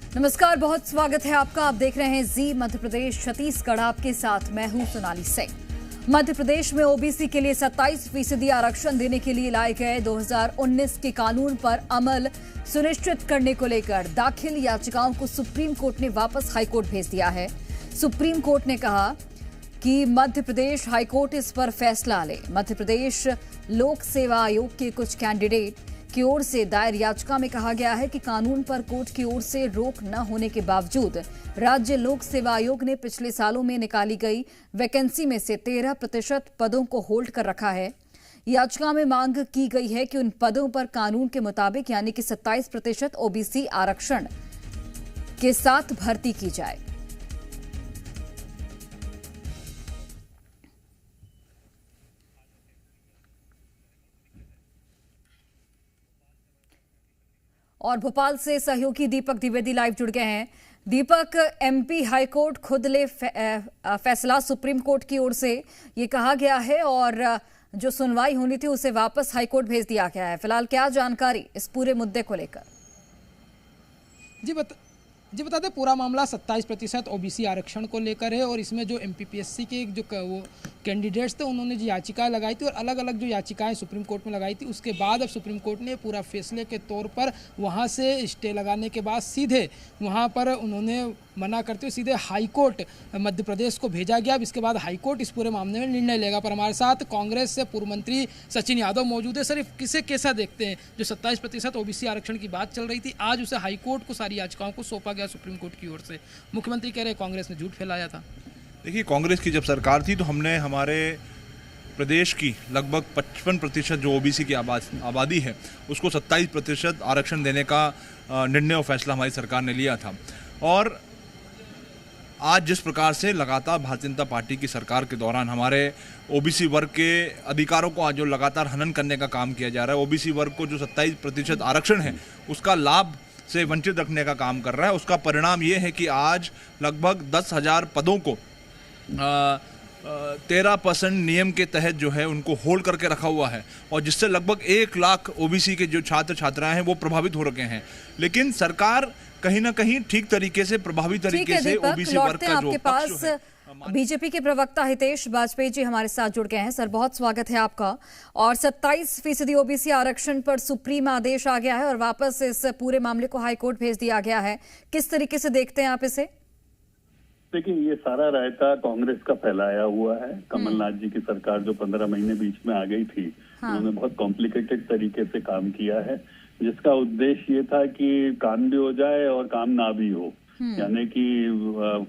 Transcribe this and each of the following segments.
नमस्कार, बहुत स्वागत है आपका। आप देख रहे हैं जी मध्य प्रदेश छत्तीसगढ़। आपके साथ मैं हूं सोनाली सिंह। मध्य प्रदेश में ओबीसी के लिए 27% आरक्षण देने के लिए लाए गए 2019 के कानून पर अमल सुनिश्चित करने को लेकर दाखिल याचिकाओं को सुप्रीम कोर्ट ने वापस हाईकोर्ट भेज दिया है। सुप्रीम कोर्ट ने कहा कि मध्य प्रदेश हाईकोर्ट इस पर फैसला ले। मध्य प्रदेश लोक सेवा आयोग के कुछ कैंडिडेट की ओर से दायर याचिका में कहा गया है कि कानून पर कोर्ट की ओर से रोक न होने के बावजूद राज्य लोक सेवा आयोग ने पिछले सालों में निकाली गई वैकेंसी में से 13% पदों को होल्ड कर रखा है। याचिका में मांग की गई है कि उन पदों पर कानून के मुताबिक यानी कि 27% ओबीसी आरक्षण के साथ भर्ती की जाए। और भोपाल से सहयोगी दीपक द्विवेदी लाइव जुड़ गए हैं। दीपक, एमपी हाईकोर्ट खुद ले फैसला सुप्रीम कोर्ट की ओर से ये कहा गया है और जो सुनवाई होनी थी उसे वापस हाईकोर्ट भेज दिया गया है। फिलहाल क्या जानकारी इस पूरे मुद्दे को लेकर? जी बता दें, पूरा मामला 27% ओबीसी आरक्षण को लेकर है और इसमें जो एमपीपीएससी के जो वो कैंडिडेट्स थे उन्होंने जो याचिकाएं लगाई थी और अलग अलग जो याचिकाएं सुप्रीम कोर्ट में लगाई थी, उसके बाद अब सुप्रीम कोर्ट ने पूरा फैसले के तौर पर वहां से स्टे लगाने के बाद सीधे वहां पर उन्होंने मना करते हुए सीधे हाईकोर्ट मध्य प्रदेश को भेजा गया। अब इसके बाद हाईकोर्ट इस पूरे मामले में निर्णय लेगा। पर हमारे साथ कांग्रेस से पूर्व मंत्री सचिन यादव मौजूद है। सर, किसे कैसा देखते हैं जो 27% ओबीसी आरक्षण की बात चल रही थी, आज उसे हाईकोर्ट को सारी याचिकाओं को सौंपा गया सुप्रीम कोर्ट की ओर से। मुख्यमंत्री कह रहे कांग्रेस ने झूठ फैलाया था। देखिए, कांग्रेस की जब सरकार थी तो हमने हमारे प्रदेश की लगभग 55% जो ओबीसी की आबादी है उसको 27% आरक्षण देने का निर्णय और फैसला हमारी सरकार ने लिया था। और आज जिस प्रकार से लगातार भारतीय जनता पार्टी की सरकार के दौरान हमारे ओबीसी वर्ग के अधिकारों को आज जो लगातार हनन करने का काम किया जा रहा है, ओबीसी वर्ग को जो 27% आरक्षण है उसका लाभ से वंचित रखने का काम कर रहा है, उसका परिणाम ये है कि आज लगभग 10,000 पदों को 13% नियम के तहत जो है उनको होल्ड करके रखा हुआ है और जिससे लगभग 1 लाख ओबीसी के जो छात्र छात्राएं हैं वो प्रभावित हो रखे हैं। लेकिन सरकार कहीं ना कहीं ठीक तरीके से प्रभावी तरीके से ओबीसी वर्ग का जो पक्ष है। बीजेपी के प्रवक्ता हितेश वाजपेयी जी हमारे साथ जुड़ गए हैं। सर, बहुत स्वागत है आपका। और 27% ओबीसी आरक्षण पर सुप्रीम आदेश आ गया है और वापस इस पूरे मामले को हाईकोर्ट भेज दिया गया है। किस तरीके से देखते हैं आप इसे? देखिए, ये सारा रायता कांग्रेस का फैलाया हुआ है। कमलनाथ जी की सरकार जो 15 महीने बीच में आ गई थी, उन्होंने बहुत कॉम्प्लिकेटेड तरीके से काम किया है, जिसका उद्देश्य ये था कि काम भी हो जाए और काम ना भी हो, यानी कि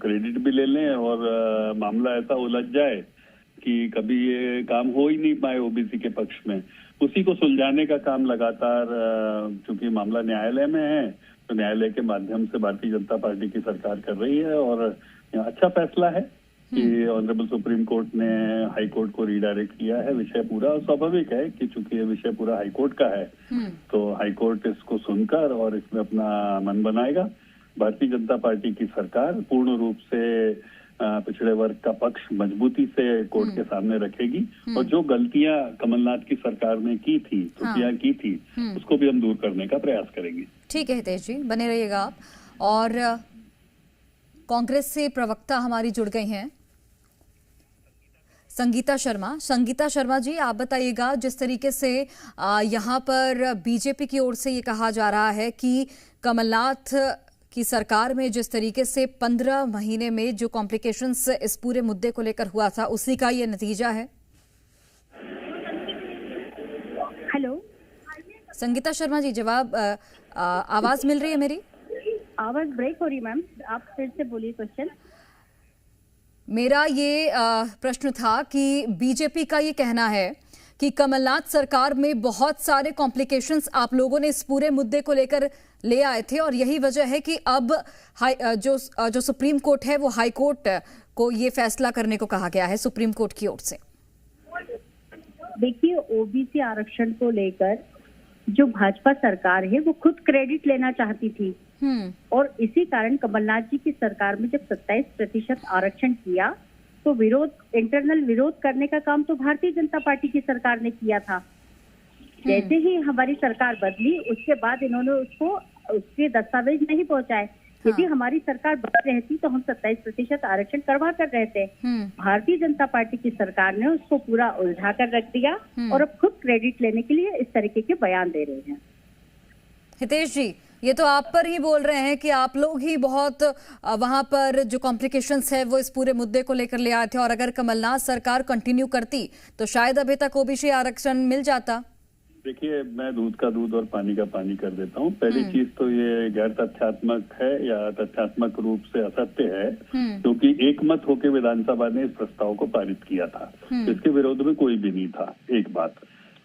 क्रेडिट भी ले लें और मामला ऐसा उलझ जाए कि कभी ये काम हो ही नहीं पाए ओबीसी के पक्ष में। उसी को सुलझाने का काम लगातार, चूंकि मामला न्यायालय में है तो न्यायालय के माध्यम से भारतीय जनता पार्टी की सरकार कर रही है और अच्छा फैसला है कि ऑनरेबल सुप्रीम कोर्ट ने हाई कोर्ट को रीडायरेक्ट किया है। विषय पूरा स्वाभाविक है कि चूंकि ये विषय पूरा हाई कोर्ट का है तो हाई कोर्ट इसको सुनकर और इसमें अपना मन बनाएगा। भारतीय जनता पार्टी की सरकार पूर्ण रूप से पिछड़े वर्ग का पक्ष मजबूती से कोर्ट के सामने रखेगी और जो गलतियां कमलनाथ की सरकार ने की थी, त्रुटियां की थी, उसको भी हम दूर करने का प्रयास करेंगे। ठीक है हितेश जी, बने रहिएगा आप। और कांग्रेस से प्रवक्ता हमारी जुड़ गई हैं संगीता शर्मा। संगीता शर्मा जी, आप बताइएगा, जिस तरीके से यहाँ पर बीजेपी की ओर से ये कहा जा रहा है कि कमलनाथ की सरकार में जिस तरीके से 15 महीने में जो कॉम्प्लिकेशंस इस पूरे मुद्दे को लेकर हुआ था, उसी का ये नतीजा है। हेलो संगीता शर्मा जी, जवाब आवाज मिल रही है मेरी? आवाज ब्रेक हो रही मैम, आप फिर से बोलिए क्वेश्चन। मेरा ये प्रश्न था कि बीजेपी का ये कहना है कि कमलनाथ सरकार में बहुत सारे कॉम्प्लिकेशंस आप लोगों ने इस पूरे मुद्दे को लेकर ले आए थे और यही वजह है कि अब जो सुप्रीम कोर्ट है वो हाई कोर्ट को ये फैसला करने को कहा गया है सुप्रीम कोर्ट की ओर से। देखिए, ओबीसी आरक्षण को लेकर जो भाजपा सरकार है वो खुद क्रेडिट लेना चाहती थी और इसी कारण कमलनाथ जी की सरकार में जब 27% आरक्षण किया तो इंटरनल विरोध करने का काम तो भारतीय जनता पार्टी की सरकार ने किया था। जैसे ही हमारी सरकार बदली उसके बाद इन्होंने उसके दस्तावेज नहीं पहुंचाए। यदि हमारी सरकार बच रहती तो हम 27% आरक्षण करवा कर रहते। भारतीय जनता पार्टी की सरकार ने उसको पूरा उलझा कर रख दिया और अब खुद क्रेडिट लेने के लिए इस तरीके के बयान दे रहे हैं। हितेश जी, ये तो आप पर ही बोल रहे हैं कि आप लोग ही बहुत वहां पर जो कॉम्प्लिकेशंस है वो इस पूरे मुद्दे को लेकर ले आए थे, और अगर कमलनाथ सरकार कंटिन्यू करती तो शायद अभी तक ओबीसी आरक्षण मिल जाता। देखिए, मैं दूध का दूध और पानी का पानी कर देता हूँ। पहली चीज तो ये गैर तथ्यात्मक है या तथ्यात्मक रूप से असत्य है, क्योंकि एकमत होकर विधानसभा ने इस प्रस्ताव को पारित किया था। इसके विरोध में कोई भी नहीं था, एक बात।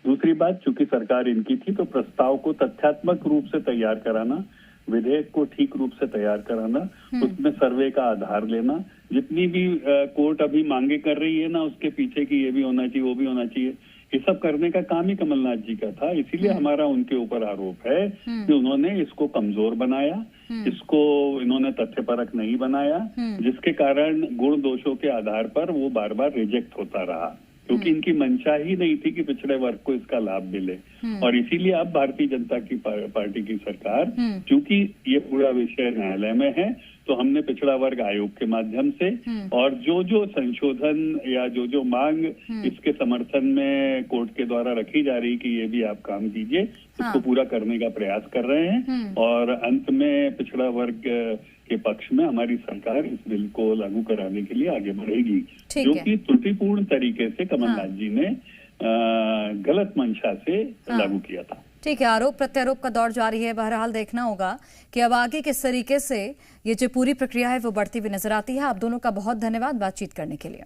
दूसरी बात, चूंकि सरकार इनकी थी तो प्रस्ताव को तथ्यात्मक रूप से तैयार कराना, विधेयक को ठीक रूप से तैयार कराना, उसमें सर्वे का आधार लेना, जितनी भी कोर्ट अभी मांगे कर रही है ना, उसके पीछे की ये भी होना चाहिए, वो भी होना चाहिए, ये सब करने का काम ही कमलनाथ जी का था। इसीलिए हमारा उनके ऊपर आरोप है कि उन्होंने इसको कमजोर बनाया, इसको इन्होंने तथ्यपरक नहीं बनाया, जिसके कारण गुण दोषों के आधार पर वो बार बार रिजेक्ट होता रहा, क्योंकि इनकी मंशा ही नहीं थी कि पिछड़े वर्ग को इसका लाभ मिले। और इसीलिए अब भारतीय जनता की पार्टी की सरकार, चूंकि ये पूरा विषय न्यायालय में है, तो हमने पिछड़ा वर्ग आयोग के माध्यम से और जो जो संशोधन या जो जो मांग इसके समर्थन में कोर्ट के द्वारा रखी जा रही कि ये भी आप काम कीजिए, उसको पूरा करने का प्रयास कर रहे हैं। और अंत में पिछड़ा वर्ग के पक्ष में हमारी सरकार इस बिल को लागू कराने के लिए आगे बढ़ेगी, जो कि त्रुटिपूर्ण तरीके से कमलनाथ जी ने गलत मंशा से लागू किया था। ठीक है, आरोप प्रत्यारोप का दौर जारी है। बहरहाल देखना होगा कि अब आगे किस तरीके से ये जो पूरी प्रक्रिया है वो बढ़ती हुई नजर आती है। आप दोनों का बहुत धन्यवाद बातचीत करने के लिए।